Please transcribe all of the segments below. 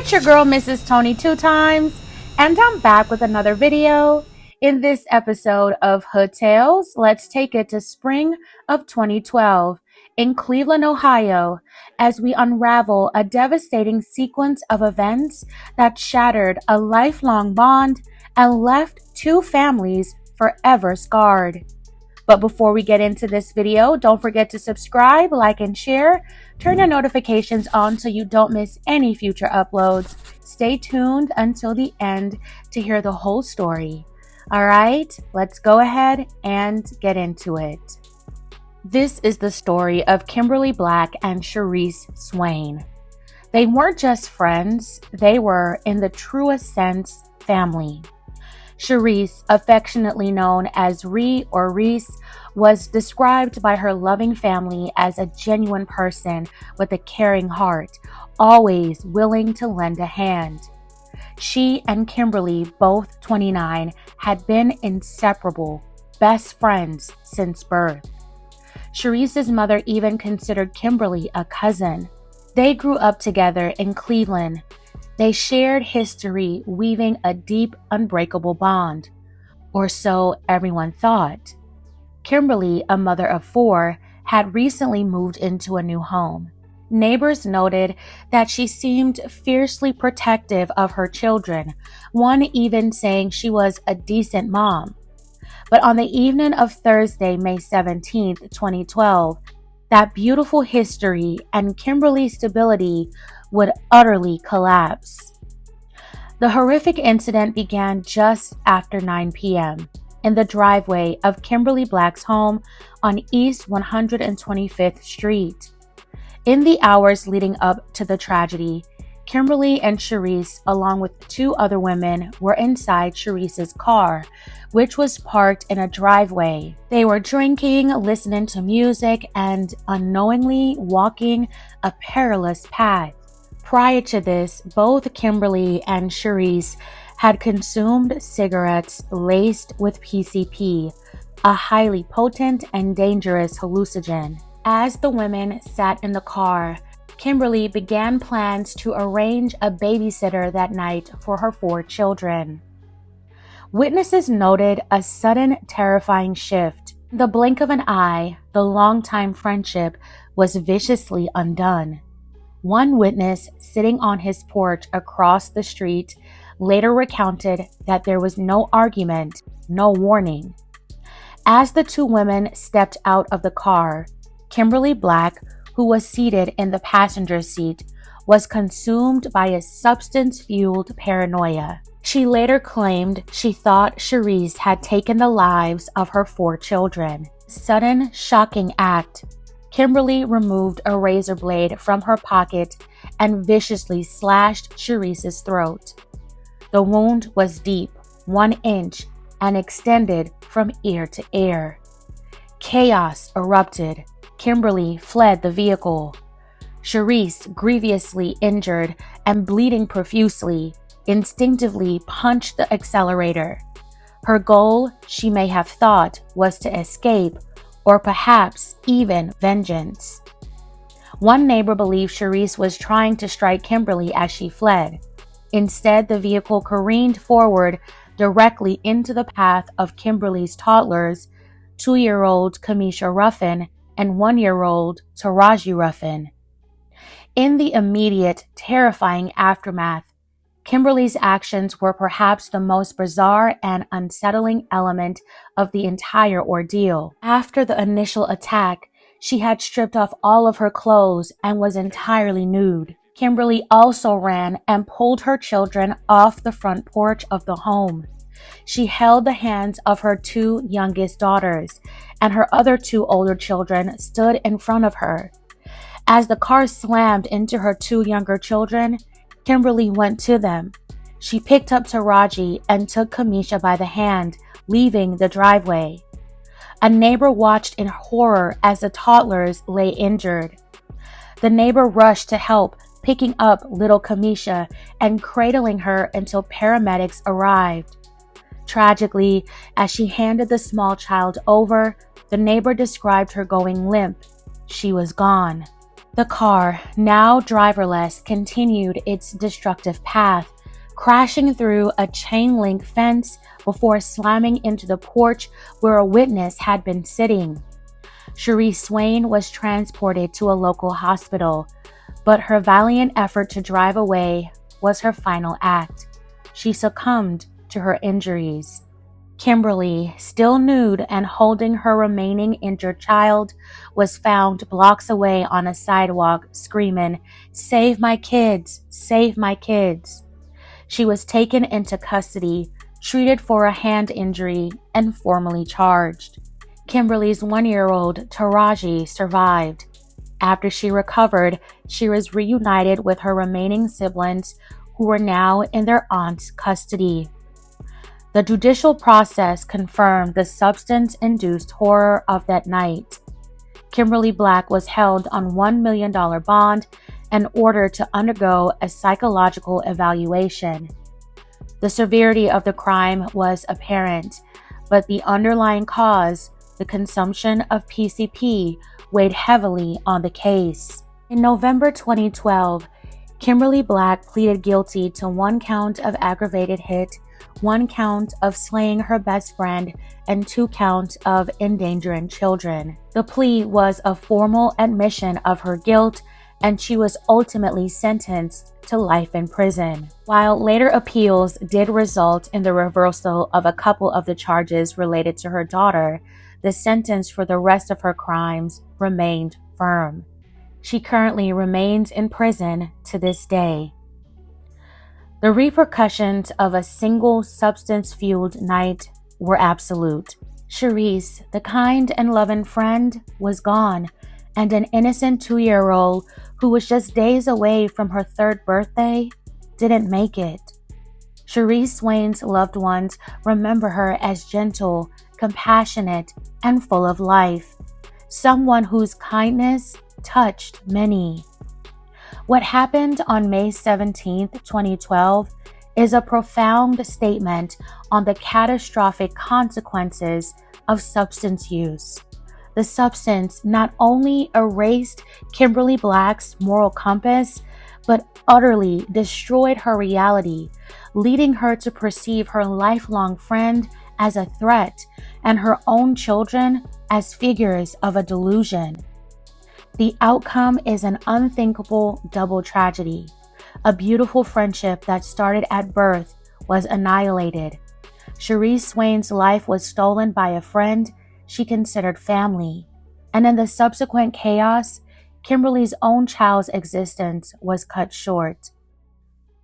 It's your girl, Mrs. Tony, 2 times, and I'm back with another video. In this episode of Hood Tales, let's take it to spring of 2012 in Cleveland, Ohio, as we unravel a devastating sequence of events that shattered a lifelong bond and left two families forever scarred. But before we get into this video, don't forget to subscribe, like, and share. Turn your notifications on so you don't miss any future uploads. Stay tuned until the end to hear the whole story. All right, let's go ahead and get into it. This is the story of Kimberly Black and Sharice Swain. They weren't just friends, they were, in the truest sense, family. Sharice, affectionately known as Ree or Reese, was described by her loving family as a genuine person with a caring heart, always willing to lend a hand. She and Kimberly, both 29, had been inseparable, best friends since birth. Sharice's mother even considered Kimberly a cousin. They grew up together in Cleveland. They shared history, weaving a deep, unbreakable bond. Or so everyone thought. Kimberly, a mother of 4, had recently moved into a new home. Neighbors noted that she seemed fiercely protective of her children, one even saying she was a decent mom. But on the evening of Thursday, May 17, 2012, that beautiful history and Kimberly's stability would utterly collapse. The horrific incident began just after 9 p.m. in the driveway of Kimberly Black's home on East 125th Street. In the hours leading up to the tragedy, Kimberly and Sharice, along with 2 other women, were inside Sharice's car, which was parked in a driveway. They were drinking, listening to music, and unknowingly walking a perilous path. Prior to this, both Kimberly and Sharice had consumed cigarettes laced with PCP, a highly potent and dangerous hallucinogen. As the women sat in the car, Kimberly began plans to arrange a babysitter that night for her 4 children. Witnesses noted a sudden, terrifying shift. In the blink of an eye, the longtime friendship was viciously undone. One witness, sitting on his porch across the street, later recounted that there was no argument, no warning. As the 2 women stepped out of the car, Kimberly Black, who was seated in the passenger seat, was consumed by a substance-fueled paranoia. She later claimed she thought Sharice had taken the lives of her 4 children. Sudden, shocking act. Kimberly removed a razor blade from her pocket and viciously slashed Sharice's throat. The wound was deep, 1 inch, and extended from ear to ear. Chaos erupted. Kimberly fled the vehicle. Sharice, grievously injured and bleeding profusely, instinctively punched the accelerator. Her goal, she may have thought, was to escape, or perhaps even vengeance. One neighbor believed Sharice was trying to strike Kimberly as she fled. Instead, the vehicle careened forward directly into the path of Kimberly's toddlers, 2-year-old Kamisha Ruffin and 1-year-old Taraji Ruffin. In the immediate, terrifying aftermath, Kimberly's actions were perhaps the most bizarre and unsettling element of the entire ordeal. After the initial attack, she had stripped off all of her clothes and was entirely nude. Kimberly also ran and pulled her children off the front porch of the home. She held the hands of her 2 youngest daughters, and her other 2 older children stood in front of her. As the car slammed into her 2 younger children, Kimberly went to them. She picked up Taraji and took Kamisha by the hand, leaving the driveway. A neighbor watched in horror as the toddlers lay injured. The neighbor rushed to help, picking up little Kamisha and cradling her until paramedics arrived. Tragically, as she handed the small child over, the neighbor described her going limp. She was gone. The car, now driverless, continued its destructive path, crashing through a chain-link fence before slamming into the porch where a witness had been sitting. Cherie Swain was transported to a local hospital, but her valiant effort to drive away was her final act. She succumbed to her injuries. Kimberly, still nude and holding her remaining injured child, was found blocks away on a sidewalk screaming, "Save my kids! Save my kids!" She was taken into custody, treated for a hand injury, and formally charged. Kimberly's 1-year-old Taraji survived. After she recovered, she was reunited with her remaining siblings, who were now in their aunt's custody. The judicial process confirmed the substance-induced horror of that night. Kimberly Black was held on $1 million bond and ordered to undergo a psychological evaluation. The severity of the crime was apparent, but the underlying cause, the consumption of PCP, weighed heavily on the case. In November 2012, Kimberly Black pleaded guilty to 1 count of aggravated hit, 1 count of slaying her best friend, and 2 counts of endangering children. The plea was a formal admission of her guilt, and she was ultimately sentenced to life in prison. While later appeals did result in the reversal of a couple of the charges related to her daughter, the sentence for the rest of her crimes remained firm. She currently remains in prison to this day. The repercussions of a single substance-fueled night were absolute. Cherise, the kind and loving friend, was gone, and an innocent 2-year-old who was just days away from her 3rd birthday didn't make it. Cherise Swain's loved ones remember her as gentle, compassionate, and full of life, someone whose kindness touched many. What happened on May 17, 2012, is a profound statement on the catastrophic consequences of substance use. The substance not only erased Kimberly Black's moral compass, but utterly destroyed her reality, leading her to perceive her lifelong friend as a threat and her own children as figures of a delusion. The outcome is an unthinkable double tragedy. A beautiful friendship that started at birth was annihilated. Cherise Swain's life was stolen by a friend she considered family, and in the subsequent chaos, Kimberly's own child's existence was cut short.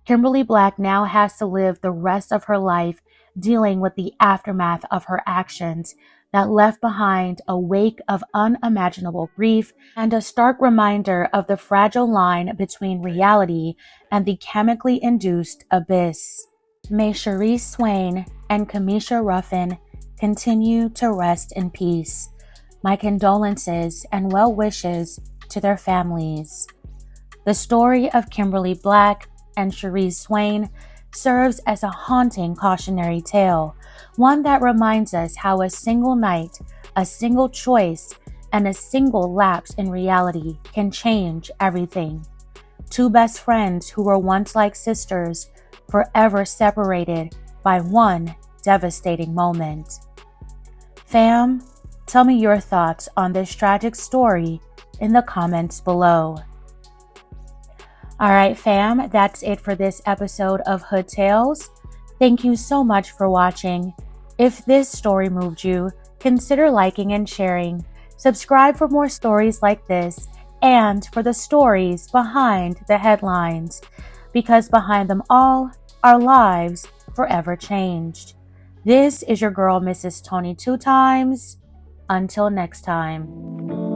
Kimberly Black now has to live the rest of her life dealing with the aftermath of her actions that left behind a wake of unimaginable grief and a stark reminder of the fragile line between reality and the chemically induced abyss. May Cherise Swain and Kamisha Ruffin continue to rest in peace. My condolences and well wishes to their families. The story of Kimberly Black and Cherise Swain serves as a haunting cautionary tale, one that reminds us how a single night, a single choice, and a single lapse in reality can change everything. 2 best friends who were once like sisters, forever separated by one devastating moment. Fam, tell me your thoughts on this tragic story in the comments below. Alright fam, that's it for this episode of Hood Tales. Thank you so much for watching. If this story moved you, consider liking and sharing. Subscribe for more stories like this and for the stories behind the headlines, because behind them all, our lives forever changed. This is your girl, Mrs. Tony 2 times. Until next time.